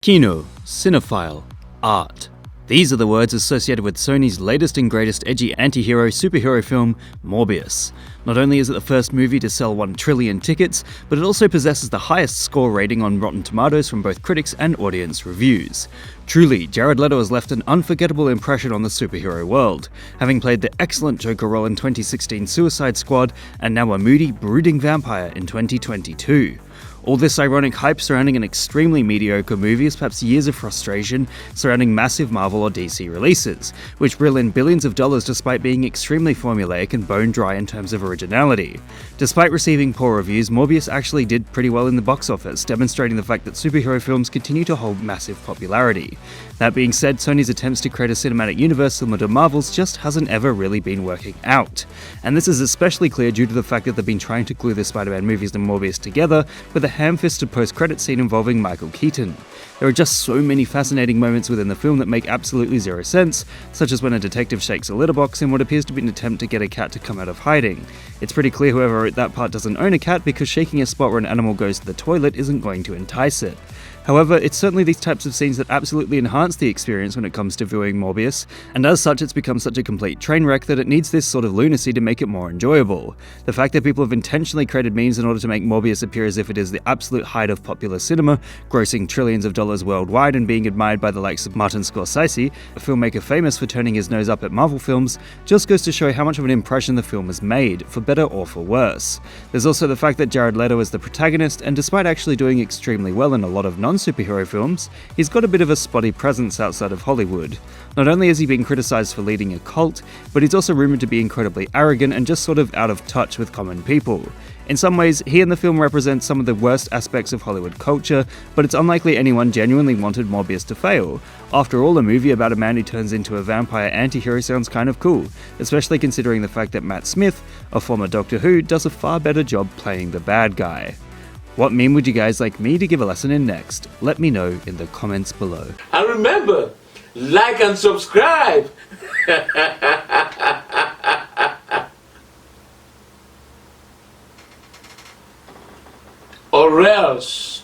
Kino, cinephile, art. These are the words associated with Sony's latest and greatest edgy anti-hero superhero film, Morbius. Not only is it the first movie to sell 1 trillion tickets, but it also possesses the highest score rating on Rotten Tomatoes from both critics and audience reviews. Truly, Jared Leto has left an unforgettable impression on the superhero world, having played the excellent Joker role in 2016 Suicide Squad, and now a moody, brooding vampire in 2022. All this ironic hype surrounding an extremely mediocre movie is perhaps years of frustration surrounding massive Marvel or DC releases, which reel in billions of dollars despite being extremely formulaic and bone dry in terms of originality. Despite receiving poor reviews, Morbius actually did pretty well in the box office, demonstrating the fact that superhero films continue to hold massive popularity. That being said, Sony's attempts to create a cinematic universe similar to Marvel's just hasn't ever really been working out. And this is especially clear due to the fact that they've been trying to glue the Spider-Man movies and Morbius together with a ham-fisted post-credit scene involving Michael Keaton. There are just so many fascinating moments within the film that make absolutely zero sense, such as when a detective shakes a litter box in what appears to be an attempt to get a cat to come out of hiding. It's pretty clear whoever wrote that part doesn't own a cat, because shaking a spot where an animal goes to the toilet isn't going to entice it. However, it's certainly these types of scenes that absolutely enhance the experience when it comes to viewing Morbius, and as such it's become such a complete train wreck that it needs this sort of lunacy to make it more enjoyable. The fact that people have intentionally created memes in order to make Morbius appear as if it is the absolute height of popular cinema, grossing trillions of dollars worldwide and being admired by the likes of Martin Scorsese, a filmmaker famous for turning his nose up at Marvel films, just goes to show how much of an impression the film has made, for better or for worse. There's also the fact that Jared Leto is the protagonist, and despite actually doing extremely well in a lot of non-superhero films, he's got a bit of a spotty presence outside of Hollywood. Not only has he been criticised for leading a cult, but he's also rumoured to be incredibly arrogant and just sort of out of touch with common people. In some ways, he and the film represent some of the worst aspects of Hollywood culture, but it's unlikely anyone genuinely wanted Morbius to fail. After all, a movie about a man who turns into a vampire anti-hero sounds kind of cool, especially considering the fact that Matt Smith, a former Doctor Who, does a far better job playing the bad guy. What meme would you guys like me to give a lesson in next? Let me know in the comments below. And remember, like and subscribe! Or else.